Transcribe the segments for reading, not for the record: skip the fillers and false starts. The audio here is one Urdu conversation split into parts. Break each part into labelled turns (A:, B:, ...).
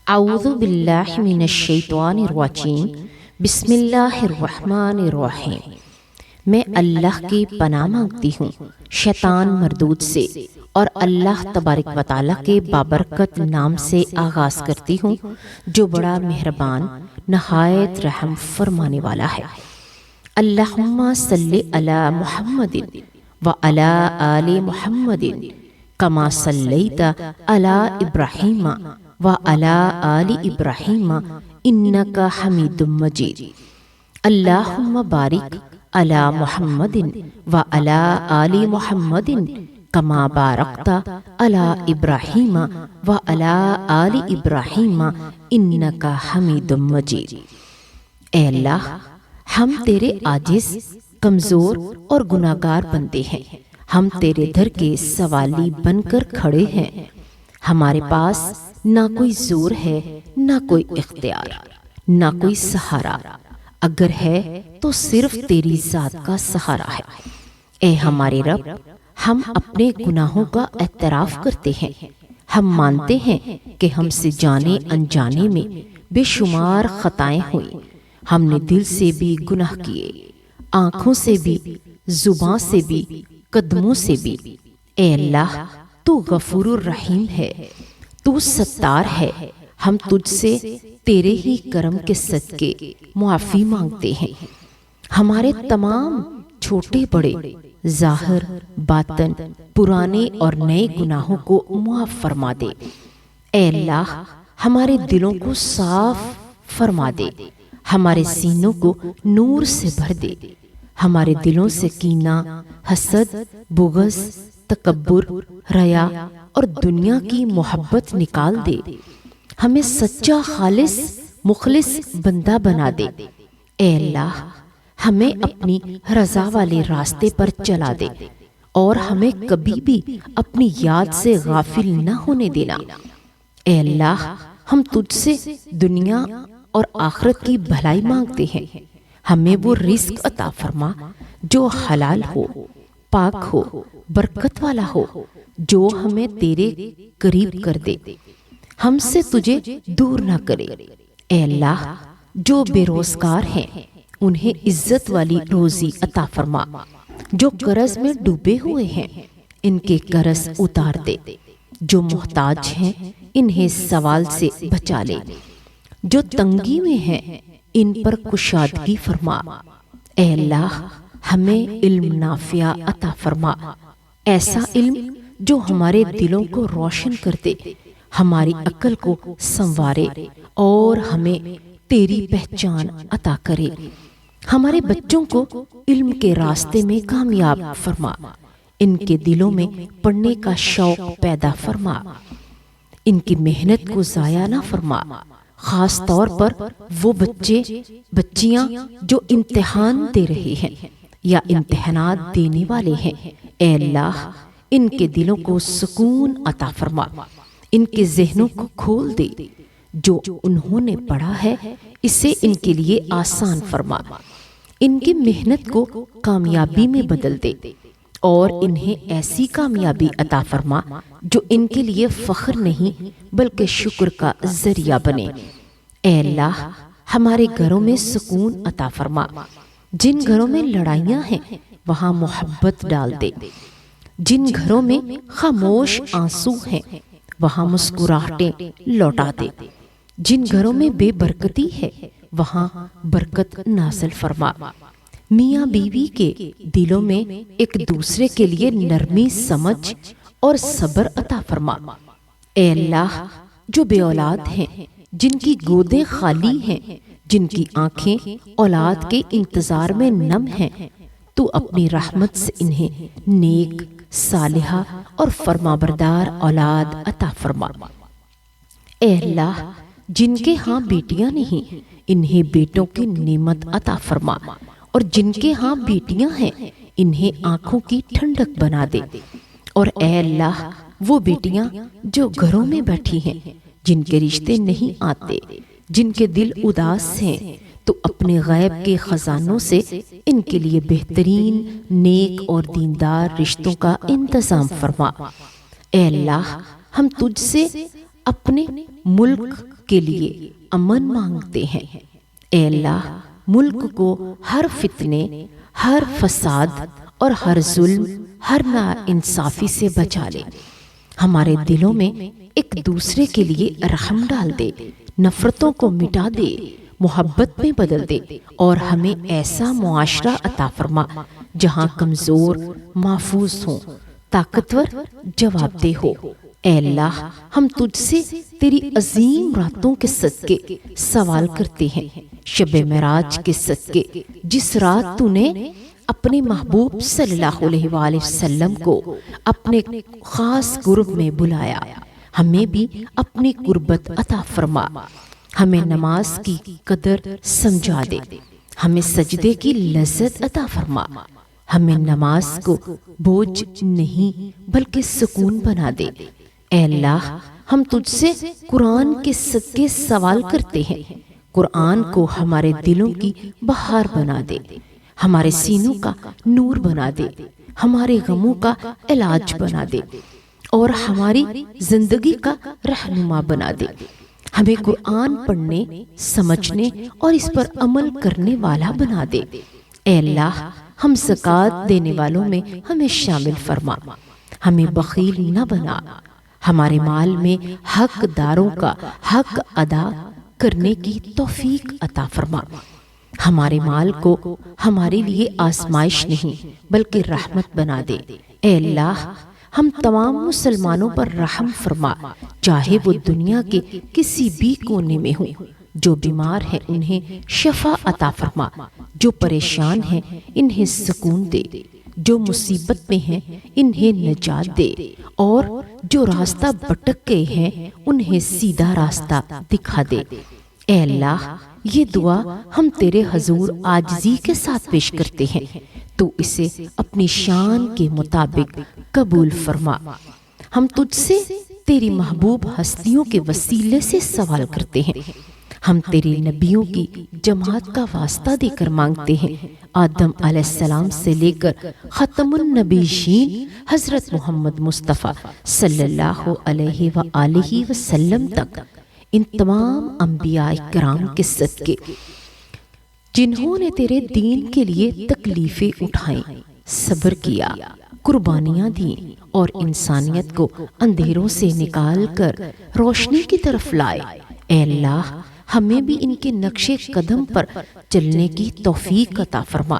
A: اعوذ باللہ من الشیطان الرجیم بسم اللہ الرحمن الرحیم۔ میں اللہ کی پناہ مانگتی ہوں شیطان مردود سے، اور اللہ تبارک و تعالیٰ کے بابرکت نام سے آغاز کرتی ہوں جو بڑا مہربان نہایت رحم فرمانے والا ہے۔ اللہم صلی علی محمد و علی آل محمد کما صلیت علی ابراہیم و علی آل ابراہیم انک حمید مجید۔ اللہم بارک علی محمد و علی آل محمد کما بارکت علی ابراہیم و علی آل ابراہیم انک حمید مجید۔ اے اللہ، ہم تیرے عاجز، کمزور اور گناہگار بندے ہیں۔ ہم تیرے در کے سوالی بن کر کھڑے ہیں۔ ہمارے پاس نہ کوئی زور ہے، نہ کوئی اختیار، نہ کوئی سہارا، اگر ہے تو صرف تیری ذات کا سہارا ہے۔ اے ہمارے رب، ہم اپنے گناہوں کا اعتراف کرتے ہیں۔ ہم مانتے ہیں کہ ہم سے جانے انجانے میں بے شمار خطائیں ہوئیں۔ ہم نے دل سے بھی گناہ کیے، آنکھوں سے بھی، زبان سے بھی، قدموں سے بھی۔ اے اللہ، تو غفور الرحیم ہے، تو ستار ہے۔ ہم تجھ سے تیرے ہی کرم کے صدقے معافی مانگتے ہیں۔ ہمارے تمام چھوٹے بڑے، ظاہر باطن، پرانے اور نئے گناہوں کو معاف فرما دے۔ اے اللہ، ہمارے دلوں کو صاف فرما دے، ہمارے سینوں کو نور سے بھر دے۔ ہمارے دلوں سے کینہ، حسد، بغض، تکبر، ریا اور دنیا کی محبت نکال دے۔ ہمیں سچا، خالص، مخلص بندہ بنا دے۔ اے اللہ، ہمیں اپنی رضا والے راستے پر چلا دے، اور ہمیں کبھی بھی اپنی یاد سے غافل نہ ہونے دینا۔ اے اللہ، ہم تجھ سے دنیا اور آخرت کی بھلائی مانگتے ہیں۔ ہمیں وہ رزق عطا فرما جو حلال ہو، پاک ہو، برکت والا ہو، جو ہمیں تیرے قریب کر دے، ہم سے تجھے دور نہ کرے۔ اے اللہ، جو بے روزگار ہیں انہیں عزت والی روزی عطا فرما۔ جو قرض میں ڈوبے ہوئے ہیں ان کے قرض اتار دے۔ جو محتاج ہیں انہیں سوال سے بچا لے۔ جو تنگی میں ہیں ان پر کشادگی فرما۔ اے اللہ، ہمیں علم نافع عطا فرما، ایسا علم جو ہمارے دلوں کو روشن کر دے، ہماری عقل کو سنوارے اور ہمیں تیری پہچان عطا کرے۔ ہمارے بچوں کو علم کے راستے میں کامیاب فرما، ان کے دلوں میں پڑھنے کا شوق پیدا فرما، ان کی محنت کو ضائع نہ فرما۔ خاص طور پر وہ بچے بچیاں جو امتحان دے رہے ہیں یا امتحانات دینے والے ہیں، اے اللہ، ان کے دلوں کو سکون عطا فرما، ان کے ذہنوں کو کھول دے۔ جو انہوں نے پڑھا ہے اسے ان کے لیے آسان فرما، ان کی محنت کو کامیابی میں بدل دے، اور انہیں ایسی کامیابی عطا فرما جو ان کے لیے فخر نہیں بلکہ شکر کا ذریعہ بنے۔ اے اللہ، ہمارے گھروں میں سکون عطا فرما۔ جن گھروں میں لڑائیاں ہیں وہاں محبت ڈال دے۔ جن گھروں میں خاموش آنسو ہیں وہاں مسکراہٹیں لوٹا دے۔ جن گھروں میں بے برکتی ہے وہاں برکت نازل فرما۔ میاں بیوی کے دلوں میں ایک دوسرے کے لیے نرمی، سمجھ اور صبر عطا فرما۔ اے اللہ، جو بے اولاد ہیں، جن کی گودیں خالی ہیں، جن کی آنکھیں اولاد کے انتظار میں نم ہیں، تو اپنی رحمت سے انہیں نیک، صالحہ اور فرمانبردار اولاد عطا فرما۔ اے اللہ، جن کے ہاں بیٹیاں نہیں انہیں بیٹوں کی نعمت عطا فرما، اور جن کے ہاں بیٹیاں ہیں انہیں آنکھوں کی ٹھنڈک بنا دے۔ اور اے اللہ، وہ بیٹیاں جو گھروں میں بیٹھی ہیں، جن کے رشتے نہیں آتے، جن کے دل اداس ہیں، تو اپنے غیب کے خزانوں سے ان کے لیے بہترین، نیک اور دیندار رشتوں کا انتظام فرما۔ اے اللہ، ہم تجھ سے اپنے ملک، کے لیے امن مانگتے ہیں۔ اے اللہ، ملک کو ہر فتنے، ہر فساد اور ہر ظلم، ہر ناانصافی سے بچا لے۔ ہمارے دلوں میں ایک دوسرے کے لیے رحم ڈال دے، نفرتوں کو مٹا دے، محبت میں بدل دے، اور ہمیں ایسا معاشرہ عطا فرما جہاں کمزور محفوظ ہوں، طاقتور جواب دہ ہو۔ اے اللہ، ہم تجھ سے تیری عظیم راتوں کے صدقے سوال کرتے ہیں، شب معراج کے صدقے، جس رات تو نے اپنے محبوب صلی اللہ علیہ وآلہ وسلم کو اپنے خاص قرب میں بلایا، ہمیں بھی اپنی قربت عطا فرما۔ ہمیں نماز کی قدر سمجھا دے، ہمیں سجدے کی لذت عطا فرما، ہمیں نماز کو بوجھ نہیں بلکہ سکون بنا دے۔ اے اللہ، ہم تجھ سے قرآن کے صدقے سوال کرتے ہیں، قرآن کو ہمارے دلوں کی بہار بنا دے، ہمارے سینوں کا نور بنا دے، ہمارے غموں کا علاج بنا دے، اور ہماری زندگی کا رہنما بنا دے۔ ہمیں قرآن پڑھنے، سمجھنے اور اس پر عمل کرنے والا بنا دے۔ اے اللہ، ہم زکوٰۃ دینے والوں میں ہمیں شامل فرما، ہمیں بخیل نہ بنا، ہمارے مال میں حق داروں کا حق ادا کرنے کی توفیق عطا فرما۔ ہمارے مال کو ہمارے لیے آزمائش نہیں بلکہ رحمت بنا دے۔ اے اللہ، ہم تمام مسلمانوں پر رحم فرما، چاہے وہ دنیا کے کسی بھی کونے میں ہوں۔ جو بیمار ہیں انہیں شفا عطا فرما، جو پریشان ہیں انہیں سکون دے، جو مصیبت میں ہیں انہیں نجات دے، اور جو راستہ بھٹک گئے ہیں انہیں سیدھا راستہ دکھا دے۔ اے اللہ، یہ دعا ہم تیرے حضور عاجزی کے ساتھ پیش کرتے ہیں، تو اسے اپنی شان کے مطابق قبول فرما۔ ہم تجھ سے تیری محبوب ہستیوں کے وسیلے سے سوال کرتے ہیں، ہم تیرے نبیوں کی جماعت کا واسطہ دے کر مانگتے ہیں، آدم علیہ السلام سے لے کر ختم النبیین حضرت محمد مصطفیٰ صلی اللہ علیہ وآلہ وسلم تک، ان تمام انبیاء کرام کے صدقے جنہوں نے تیرے دین کے لیے تکلیفیں اٹھائیں، صبر کیا، قربانیاں دیں، اور انسانیت کو اندھیروں سے نکال کر روشنی کی طرف لائے۔ اے اللہ، ہمیں بھی ان کے نقش قدم پر چلنے کی توفیق عطا فرما،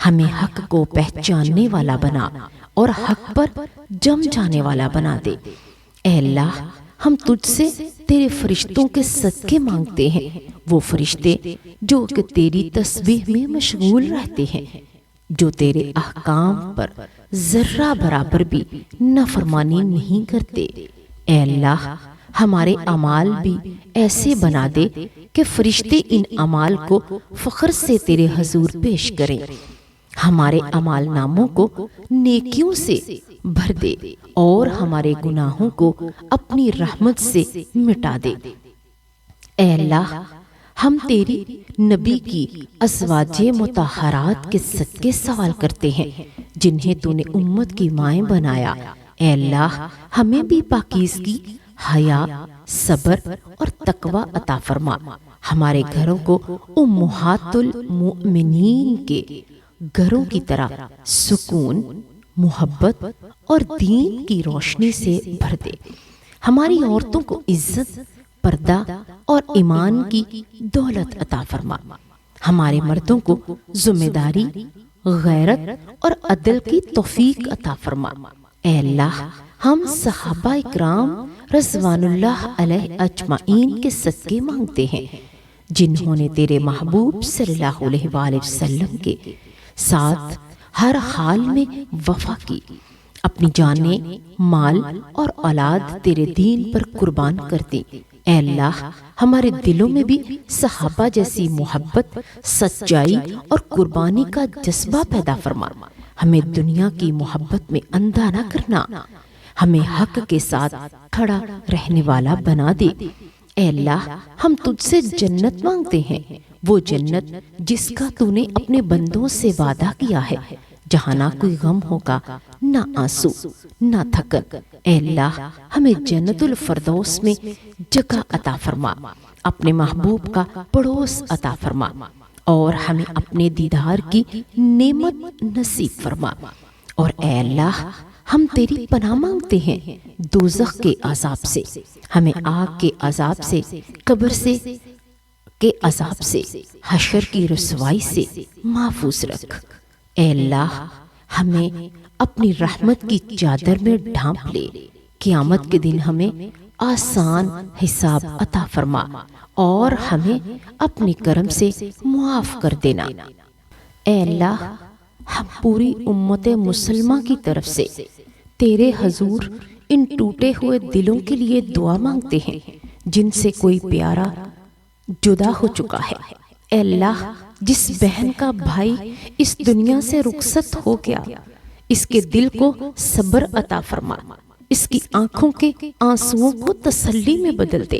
A: ہمیں حق کو پہچاننے والا بنا اور حق پر جم جانے والا بنا دے۔ اے اللہ، ہم تجھ سے تیرے فرشتوں کے صدقے مانگتے ہیں، وہ فرشتے جو کہ تیری تسبیح میں مشغول رہتے ہیں، جو تیرے احکام پر ذرہ برابر بھی نافرمانی نہیں کرتے۔ اے اللہ، ہمارے اعمال بھی ایسے بنا دے کہ فرشتے ان اعمال کو فخر سے تیرے حضور پیش کریں، ہمارے اعمال ناموں کو نیکیوں سے بھر دے، اور ہمارے گناہوں کو اپنی رحمت سے مٹا دے۔ اے اللہ، ہم تیری نبی کی ازواج مطہرات کے صدقے سوال کرتے ہیں جنہیں تو نے امت کی مائیں بنایا۔ اے اللہ، ہمیں بھی پاکیزگی، حیا، صبر اور تقوی عطا فرما، ہمارے گھروں کو امہات المؤمنین کے گھروں کی طرح سکون، محبت اور دین کی روشنی سے بھر دے، ہماری عورتوں کو عزت، پردہ اور ایمان کی دولت عطا فرما، ہمارے مردوں کو ذمہ داری، غیرت اور عدل کی توفیق عطا فرما۔ اے اللہ، ہم صحابہ اکرام رضوان اللہ علیہ اجمعین کے صدقے مانگتے ہیں جنہوں نے تیرے محبوب صلی اللہ علیہ وآلہ وسلم کے ساتھ ہر حال میں وفا کی، اپنی جانیں، مال اور اولاد تیرے دین پر قربان کر دی۔ اے اللہ، ہمارے دلوں میں بھی صحابہ جیسی محبت، سچائی اور قربانی کا جذبہ پیدا فرما، ہمیں دنیا کی محبت میں اندھا نہ کرنا، ہمیں حق کے ساتھ کھڑا رہنے والا بنا دے۔ اے اللہ، ہم تجھ سے جنت مانگتے ہیں، وہ جنت جس کا تو نے اپنے بندوں سے وعدہ کیا ہے، جہاں نہ کوئی غم ہوگا، نہ آنسو، نہ تھکن۔ اے اللہ ہمیں جنت الفردوس میں جگہ عطا فرما، اپنے محبوب کا پڑوس عطا فرما، اور ہمیں اپنے دیدار کی نعمت نصیب فرما۔ اور اے اللہ ہم تیری پناہ مانگتے ہیں دوزخ کے عذاب سے، ہمیں آگ کے عذاب سے، قبر سے کے عذاب سے، حشر کی رسوائی سے محفوظ رکھ۔ اے اللہ ہمیں اپنی رحمت کی چادر میں ڈھانپ لے، قیامت کے دن ہمیں آسان حساب عطا فرما، اور ہمیں اپنے کرم سے معاف کر دینا۔ اے اللہ ہم پوری امت مسلمہ کی طرف سے تیرے حضور ان ٹوٹے ہوئے دلوں کے لیے دعا مانگتے ہیں جن سے کوئی پیارا جدا ہو چکا ہے۔ اے اللہ جس بہن کا بھائی اس دنیا سے رخصت ہو گیا، اس کے دل کو صبر عطا فرما، اس کی آنکھوں کے آنسوؤں کو تسلی میں بدل دے،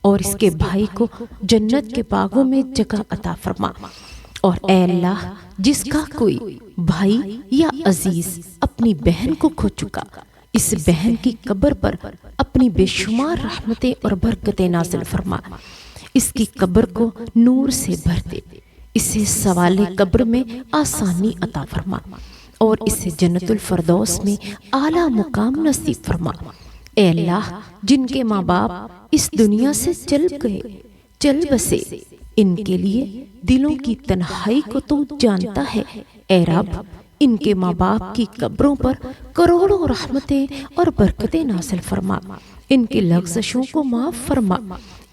A: اور اس کے بھائی کو جنت کے باغوں میں جگہ عطا فرما۔ اور اے اللہ جس کا کوئی بھائی یا عزیز اپنی بہن کو کھو چکا، اس بہن کی قبر پر اپنی بے شمار رحمتیں اور برکتیں نازل فرما، اس کی قبر کو نور سے بھر دے، اسے سوال قبر میں آسانی عطا فرما، اور اسے جنت الفردوس میں اعلیٰ مقام نصیب فرما۔ اے اللہ جن کے ماں باپ اس دنیا سے چل بسے، ان کے لیے دلوں کی تنہائی کو تو جانتا ہے۔ اے رب ان کے ماں باپ کی قبروں پر کروڑوں رحمتیں اور برکتیں نازل فرما، ان کی لغزشوں کو معاف فرما،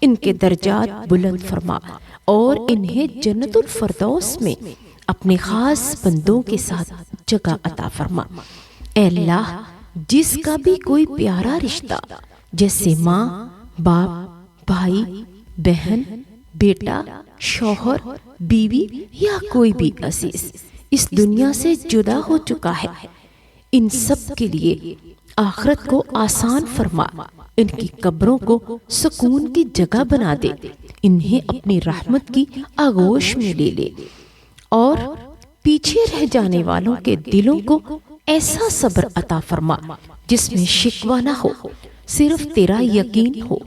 A: ان کے درجات بلند فرما، اور انہیں جنت الفردوس میں اپنے خاص بندوں کے ساتھ جگہ عطا فرما۔ اے اللہ جس کا بھی کوئی پیارا رشتہ جیسے ماں، باپ، بھائی، بہن، بیٹا، شوہر، بیوی یا کوئی بھی عزیز اس دنیا سے جدا ہو چکا ہے، ان سب کے لیے آخرت کو آسان فرما، ان کی قبروں کو سکون کی جگہ بنا دے، انہیں اپنی رحمت کی آغوش میں لے لے، اور پیچھے رہ جانے والوں کے دلوں کو ایسا صبر عطا فرما جس میں شکوہ نہ ہو، صرف تیرا یقین ہو۔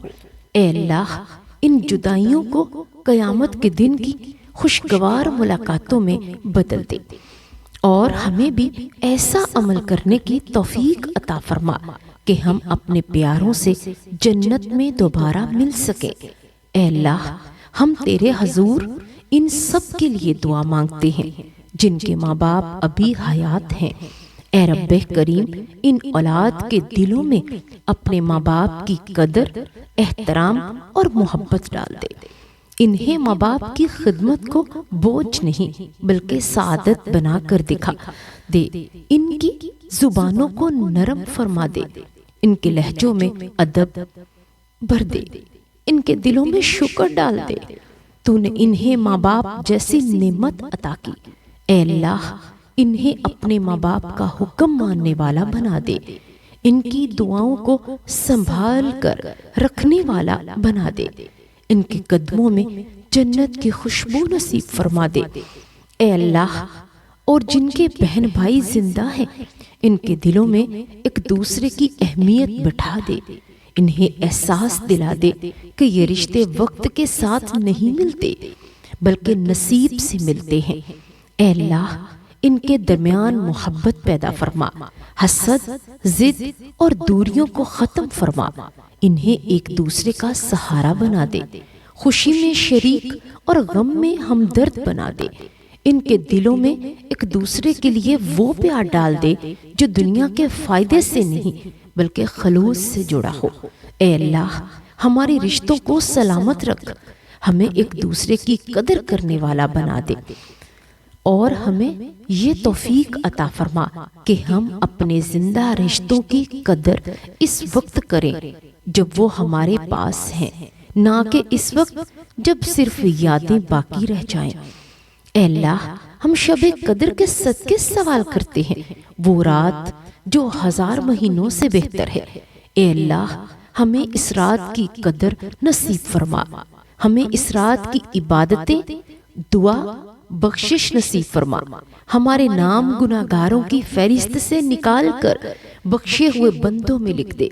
A: اے اللہ ان جدائیوں کو قیامت کے دن کی خوشگوار ملاقاتوں میں بدل دے، اور ہمیں بھی ایسا عمل کرنے کی توفیق عطا فرما کہ ہم اپنے پیاروں سے جنت میں دوبارہ مل سکیں۔ اے اللہ ہم تیرے حضور ان سب کے لیے دعا مانگتے ہیں جن کے ماں باپ ابھی حیات ہیں۔ اے رب کریم ان اولاد کے دلوں میں اپنے ماں باپ کی قدر، احترام اور محبت ڈال دے، انہیں ماں باپ کی خدمت کو بوجھ نہیں بلکہ سعادت بنا کر دکھا دے، ان کی زبانوں کو نرم فرما دے، ان کے لہجوں میں ادب بھر دے، ان کے دلوں میں شکر ڈال دے، تو نے انہیں ماں باپ جیسی نعمت عطا کی۔ اے اللہ انہیں اپنے ماں باپ کا حکم ماننے والا بنا دے، ان کی دعاؤں کو سنبھال کر رکھنے والا بنا دے، ان کے قدموں میں جنت کی خوشبو نصیب فرما دے۔ اے اللہ اور جن کے بہن بھائی زندہ ہیں ان کے دلوں میں ایک دوسرے کی اہمیت بٹھا دے، انہیں احساس دلا دے کہ یہ رشتے وقت کے ساتھ نہیں ملتے بلکہ نصیب سے ملتے ہیں۔ اے اللہ ان کے درمیان محبت پیدا فرما، حسد، ضد اور دوریوں کو ختم فرما، انہیں ایک دوسرے کا سہارا بنا دے، خوشی میں شریک اور غم میں ہمدرد بنا دے، ان کے دلوں میں ایک دوسرے کے لیے وہ پیار ڈال دے جو دنیا کے فائدے سے نہیں بلکہ خلوص سے جڑا ہو۔ اے اللہ ہمارے رشتوں کو سلامت رکھ، ہمیں ایک دوسرے کی قدر کرنے والا بنا دے، اور ہمیں یہ توفیق عطا فرما کہ ہم اپنے زندہ رشتوں کی قدر اس وقت کریں جب وہ ہمارے پاس ہیں، نہ کہ اس وقت جب صرف یادیں باقی رہ جائیں۔ اے اللہ ہم شب قدر کے صدقے سوال کرتے ہیں، وہ رات جو 1000 مہینوں سے بہتر ہے۔ اے اللہ ہمیں اس رات کی قدر نصیب فرما، ہمیں اس رات کی عبادتیں، دعا، بخشش نصیب فرما، ہمارے نام گناہگاروں کی فہرست سے نکال کر بخشے ہوئے بندوں میں لکھ دے۔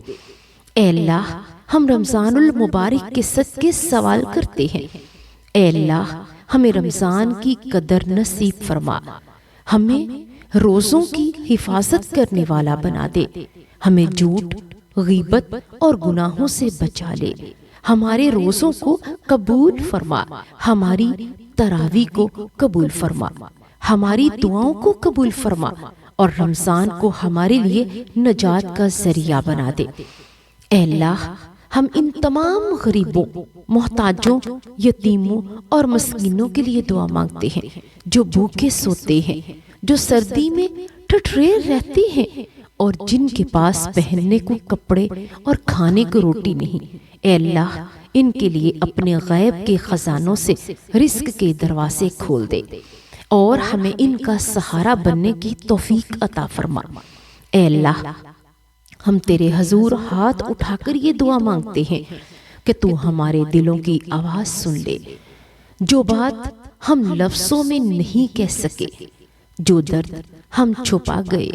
A: اے اللہ ہم رمضان المبارک کے صدقے سوال کرتے ہیں، اے اللہ ہمیں رمضان کی قدر نصیب فرما، ہمیں روزوں کی حفاظت کرنے والا بنا دے، ہمیں جھوٹ، غیبت اور گناہوں سے بچا لے، ہمارے روزوں کو قبول فرما، ہماری تراویح کو قبول فرما، ہماری دعاؤں کو قبول فرما اور رمضان کو ہمارے لیے نجات کا ذریعہ بنا دے۔ اے اللہ ہم ان تمام غریبوں، محتاجوں، یتیموں اور مسکینوں کے لیے دعا مانگتے ہیں جو بھوکے سوتے ہیں، جو سردی میں ٹھٹھرے رہتے ہیں اور جن کے پاس پہننے کو کپڑے اور کھانے کو روٹی نہیں۔ اے اللہ ان کے لیے اپنے غیب کے خزانوں سے رزق کے دروازے کھول دے اور ہمیں ان کا سہارا بننے کی توفیق عطا فرما۔ اے اللہ ہم تیرے حضور ہاتھ اٹھا کر یہ دعا مانگتے ہیں کہ تو ہمارے دلوں کی آواز سن لے، جو بات ہم لفظوں میں نہیں کہہ سکے، جو درد ہم چھپا گئے،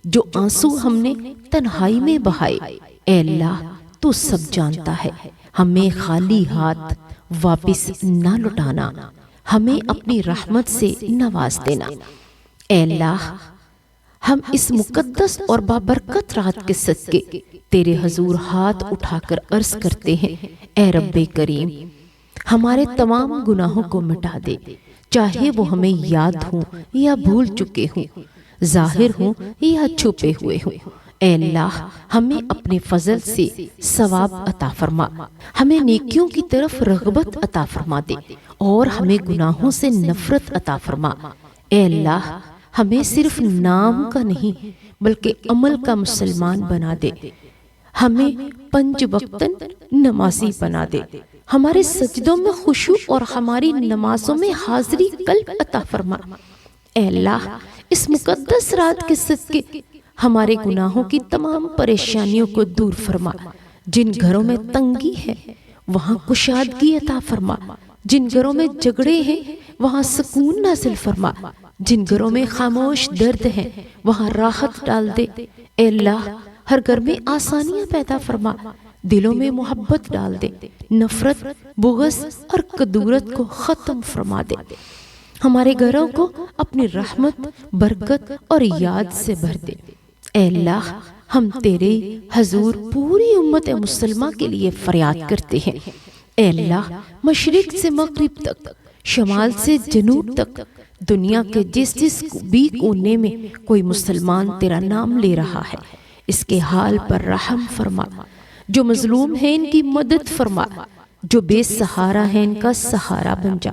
A: جو آنسو ہم نے تنہائی میں بہائے، اے اللہ تو سب جانتا ہے، ہمیں خالی ہاتھ واپس نہ لٹانا، ہمیں اپنی رحمت سے نواز دینا۔ اے اللہ ہم اس مقدس اور بابرکت رات کے صدقے تیرے حضور ہاتھ اٹھا کر عرض کرتے ہیں، اے رب کریم ہمارے تمام گناہوں کو مٹا دے، چاہے وہ ہمیں یاد ہوں یا بھول چکے ہوں، ظاہر ہوں یا چھپے ہوئے ہوں۔ اے اللہ ہمیں اپنے فضل سے ثواب عطا فرما، ہمیں نیکیوں کی طرف رغبت عطا فرما دے اور ہمیں گناہوں سے نفرت عطا فرما۔ اے اللہ ہمیں صرف نام کا نہیں بلکہ عمل کا مسلمان بنا دے، ہمیں 5 وقتاً نمازی بنا دے، ہمارے سجدوں میں خشوع اور ہماری نمازوں میں حاضری قلب عطا فرما۔ اے اللہ اس مقدس رات کے صدقے ہمارے گناہوں کی تمام پریشانیوں کو دور فرما، جن گھروں میں تنگی ہے وہاں کشادگی عطا فرما، جن گھروں میں جھگڑے ہیں وہاں سکون نازل فرما، جن گھروں میں خاموش درد ہے وہاں راحت ڈال دے۔ اے اللہ ہر گھر میں آسانیاں پیدا فرما، دلوں میں محبت ڈال دے، نفرت، بغض اور کدورت کو ختم فرما دے، ہمارے گھروں کو اپنی رحمت، برکت اور یاد سے بھر دے۔ اے اللہ ہم تیرے حضور پوری امت مسلمہ کے لیے فریاد کرتے ہیں، اے اللہ مشرق سے مغرب تک، شمال سے جنوب تک، دنیا کے جس بھی کونے میں کوئی مسلمان تیرا نام لے رہا ہے، اس کے حال پر رحم فرما، جو مظلوم ہیں ان کی مدد فرما، جو بے سہارا ہیں ان کا سہارا بن جا،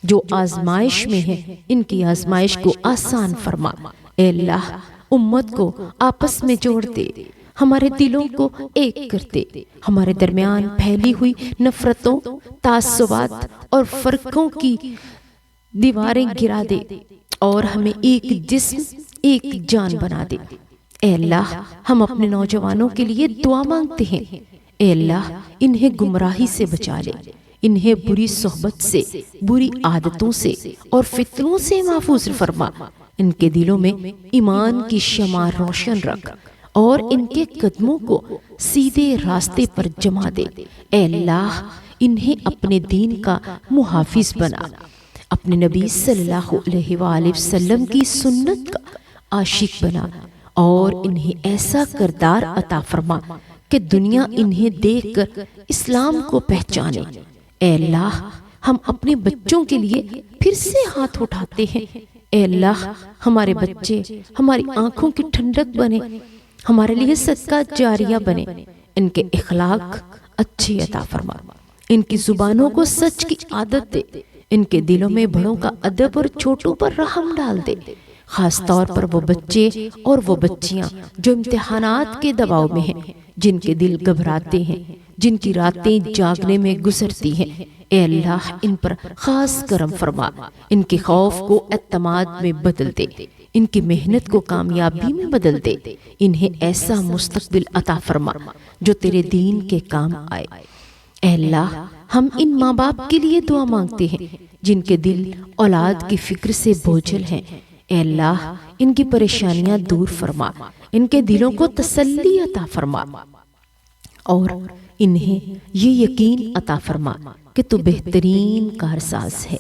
A: جو آزمائش میں ہیں ان کی آزمائش کو آسان فرما۔ اے اللہ امت کو آپس میں جوڑ دے، ہمارے دلوں کو ایک کر دے، ہمارے درمیان پھیلی ہوئی نفرتوں، تعصبات اور فرقوں کی دیواریں گرا دے اور ہمیں ایک جسم، ایک جان بنا دے۔ اے اللہ ہم اپنے نوجوانوں کے لیے دعا مانگتے ہیں، اے اللہ انہیں گمراہی سے بچا لے، انہیں بری صحبت سے، بری عادتوں سے اور فتنوں سے محفوظ فرما، ان کے دلوں میں ایمان کی شمع روشن رکھ اور ان کے قدموں کو سیدھے راستے پر جما دے۔ اے اللہ انہیں اپنے دین کا محافظ بنا، اپنے نبی صلی اللہ علیہ وآلہ وسلم کی سنت کا عاشق بنا اور انہیں ایسا کردار عطا فرما کہ دنیا انہیں دیکھ کر اسلام کو پہچانے۔ اے اللہ ہم اپنے بچوں کے لیے پھر سے ہاتھ اٹھاتے ہیں، اے اللہ ہمارے بچے ہماری آنکھوں کی ٹھنڈک بنے، ہمارے لیے صدقہ جاریہ بنے، ان کے اخلاق اچھے عطا فرما، ان کی زبانوں کو سچ کی عادت دے، ان کے دلوں میں بڑوں کا ادب اور چھوٹوں پر رحم ڈال دے، خاص طور پر وہ بچے اور وہ بچیاں جو امتحانات کے دباؤ میں ہیں، جن کے دل گھبراتے ہیں، جن کی راتیں جاگنے میں گزرتی ہیں۔ اے اللہ ان پر خاص کرم فرما، ان کے خوف کو اعتماد میں بدل دے، ان کی محنت کو کامیابی میں بدل دے، انہیں ایسا مستقبل عطا فرما جو تیرے دین کے کام آئے۔ اے اللہ ہم ان ماں باپ کے لیے دعا مانگتے ہیں جن کے دل اولاد کی فکر سے بوجھل ہیں۔ اے اللہ ان کی پریشانیاں دور فرما، ان کے دلوں کو تسلی عطا فرما اور انہیں یہ یقین عطا فرما کہ تو بہترین کارساز ہے۔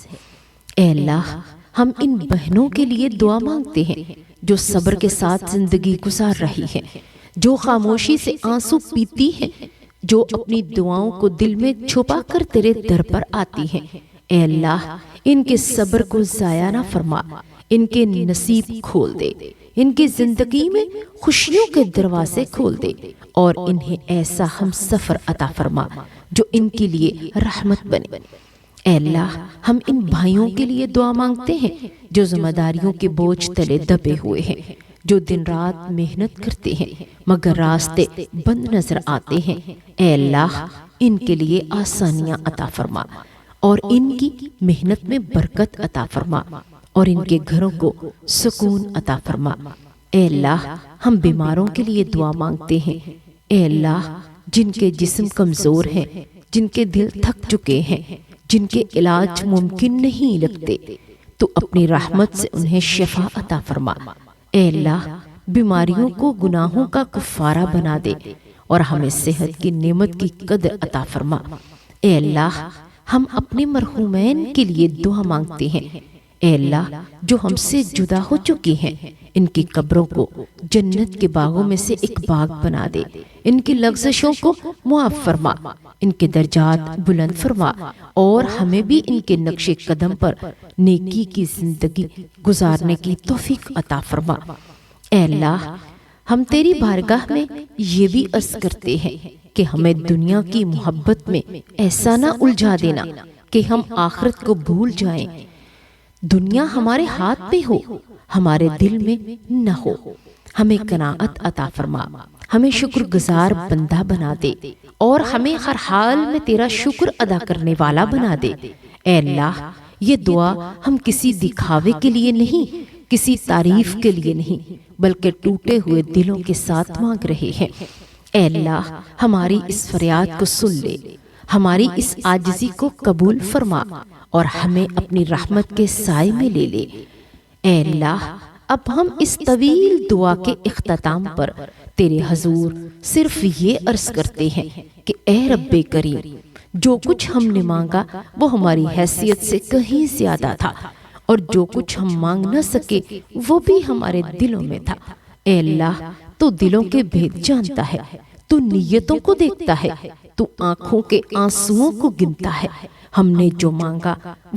A: اے اللہ ہم ان بہنوں کے لیے دعا مانگتے ہیں جو صبر کے ساتھ زندگی گزار رہی ہیں، جو خاموشی سے آنسو پیتی ہیں، جو اپنی دعاؤں کو دل میں چھپا کر تیرے در پر آتی ہیں۔ اے اللہ ان کے صبر کو ضائع نہ فرما، ان کے نصیب کھول دے، ان کی زندگی میں خوشیوں کے دروازے کھول دے اور انہیں ایسا ہم سفر عطا فرما جو ان کے لیے رحمت بنے۔ اے اللہ ہم ان بھائیوں کے لیے دعا مانگتے ہیں جو ذمہ داریوں کے بوجھ تلے دبے ہوئے ہیں، جو دن رات محنت کرتے ہیں مگر راستے بند نظر آتے ہیں۔ اے اللہ ان کے لیے آسانیاں عطا فرما اور ان کی محنت میں برکت عطا فرما اور ان کے گھروں کو سکون عطا فرما۔ اے اللہ ہم بیماروں کے لیے دعا مانگتے ہیں۔ اے اللہ جن کے جسم کمزور ہیں، جن کے دل تھک چکے ہیں، جن کے علاج ممکن نہیں لگتے، تو اپنی رحمت سے انہیں شفا عطا فرما۔ اے اللہ بیماریوں کو گناہوں کا کفارہ بنا دے اور ہمیں صحت کی نعمت کی قدر عطا فرما۔ اے اللہ ہم اپنے مرحومین کے لیے دعا مانگتے ہیں۔ اے اللہ جو ہم سے جدا ہو چکی ہیں ان کی قبروں کو جنت کے باغوں میں سے ایک باغ بنا دے، ان کی لغزشوں کو معاف فرما، ان کے درجات بلند فرما اور ہمیں بھی ان کے نقش قدم پر نیکی کی زندگی گزارنے کی توفیق عطا فرما۔ اے اللہ ہم تیری بارگاہ میں یہ بھی عرض کرتے ہیں کہ ہمیں دنیا کی محبت میں ایسا نہ الجھا دینا کہ ہم آخرت کو بھول جائیں۔ دنیا ہمارے ہاتھ میں ہو، ہمارے دل میں نہ ہو۔ ہمیں قناعت عطا فرما، ہمیں شکر گزار بندہ بنا دے اور ہمیں ہر حال میں تیرا شکر ادا کرنے والا بنا دے۔ اے اللہ یہ دعا ہم کسی دکھاوے کے لیے نہیں، کسی تعریف کے لیے نہیں، بلکہ ٹوٹے ہوئے دلوں کے ساتھ مانگ رہے ہیں۔ اے اللہ ہماری اس فریاد کو سن لے، ہماری اس عاجزی کو قبول فرما اور ہمیں اپنی رحمت کے سائے میں لے لے۔ اے اللہ اب ہم اس طویل دعا کے اختتام پر تیرے حضور صرف یہ عرض کرتے ہیں کہ اے رب کریم، جو کچھ ہم نے مانگا وہ ہماری حیثیت سے کہیں زیادہ تھا اور جو کچھ ہم مانگ نہ سکے وہ بھی ہمارے دلوں میں تھا۔ اے اللہ تو دلوں کے بھید جانتا ہے، تو نیتوں کو دیکھتا ہے، تو آنکھوں کے آنسوؤں کو گنتا ہے۔ ہم نے جو مانگا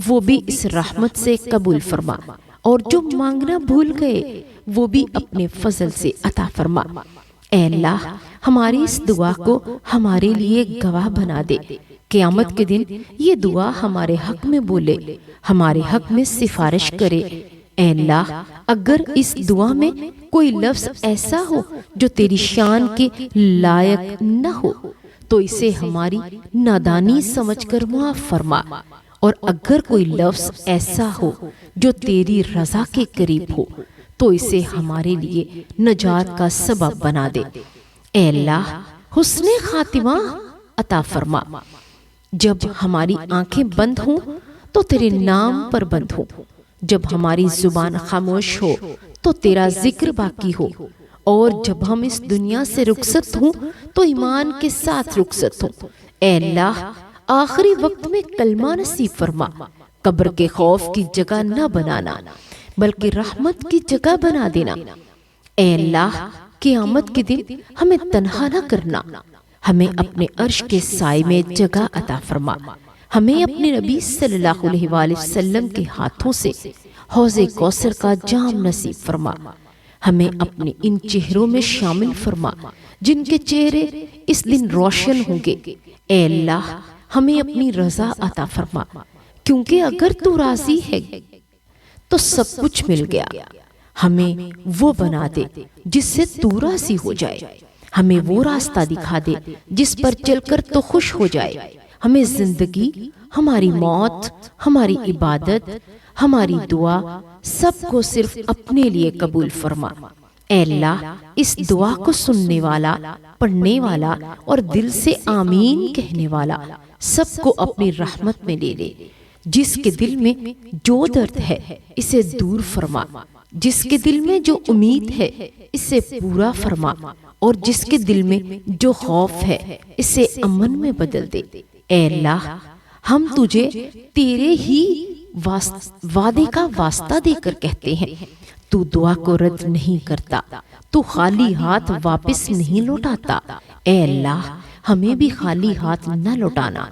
A: وہ بھی اس رحمت سے قبول فرما اور جو مانگنا بھول گئے وہ بھی اپنے فضل سے عطا فرما۔ اے اللہ ہماری اس دعا کو ہمارے لیے گواہ بنا دے، قیامت کے دن یہ دعا ہمارے حق میں بولے، ہمارے حق میں سفارش کرے۔ اے اللہ اگر اس دعا میں کوئی لفظ ایسا ہو جو تیری شان کے لائق نہ ہو تو اسے ہماری نادانی سمجھ کر معاف فرما، اور اگر کوئی لفظ ایسا ہو جو تیری رضا کے قریب ہو تو اسے ہمارے لیے نجات کا سبب بنا دے۔ اے اللہ حسن خاتمہ عطا فرما، جب ہماری آنکھیں بند ہوں تو تیرے نام پر بند ہوں، جب ہماری زبان خاموش ہو تو تیرا ذکر باقی ہو، اور جب ہم اس دنیا سے رخصت ہوں تو ایمان کے ساتھ رخصت ہوں۔ اے اللہ آخری وقت میں کلمہ نصیب فرما، قبر کے خوف کی جگہ نہ بنانا بلکہ رحمت کی جگہ بنا دینا۔ اے اللہ قیامت کے دن ہمیں تنہا نہ کرنا، ہمیں اپنے عرش کے سائے میں جگہ عطا فرما، ہمیں اپنے نبی صلی اللہ علیہ وآلہ وسلم کے ہاتھوں سے حوض کوثر کا جام نصیب فرما، ہمیں اپنے ان چہروں میں شامل فرما جن کے چہرے اس دن روشن ہوں گے۔ اے اللہ ہمیں اپنی رضا عطا فرما، کیونکہ اگر تو راضی ہے تو سب کچھ مل گیا۔ ہمیں وہ بنا دے جس سے تو راضی ہو جائے، ہمیں وہ راستہ دکھا دے جس پر چل کر تو خوش ہو جائے۔ ہمیں زندگی، ہماری موت، ہماری عبادت، ہماری دعا سب کو صرف اپنے لیے قبول فرما۔ اے اللہ اس دعا کو سننے والا، پڑھنے والا اور دل سے آمین کہنے والا سب کو اپنی رحمت میں لے لے۔ جس کے دل میں جو درد ہے اسے دور فرما، جس کے دل میں جو امید ہے اسے پورا فرما، اور جس کے دل میں جو خوف ہے اسے امن میں بدل دے۔ اے اللہ، ہم تجھے تیرے ہی وعدے کا واسطہ دے کر کہتے ہیں، تو دعا کو رد نہیں کرتا، تو خالی ہاتھ واپس نہیں لوٹاتا۔ اے اللہ، ہمیں بھی خالی ہاتھ نہ لوٹانا۔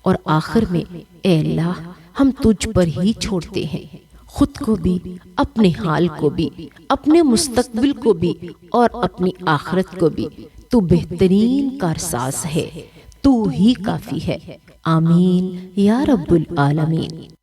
A: اور آخر میں اے اللہ، ہم تجھ پر ہی چھوڑتے ہیں، خود کو بھی، اپنے حال کو بھی، اپنے مستقبل کو بھی، اور اپنی آخرت کو بھی۔ تو بہترین کارساز ہے، تو ہی کافی ہے۔ آمین یا رب العالمین۔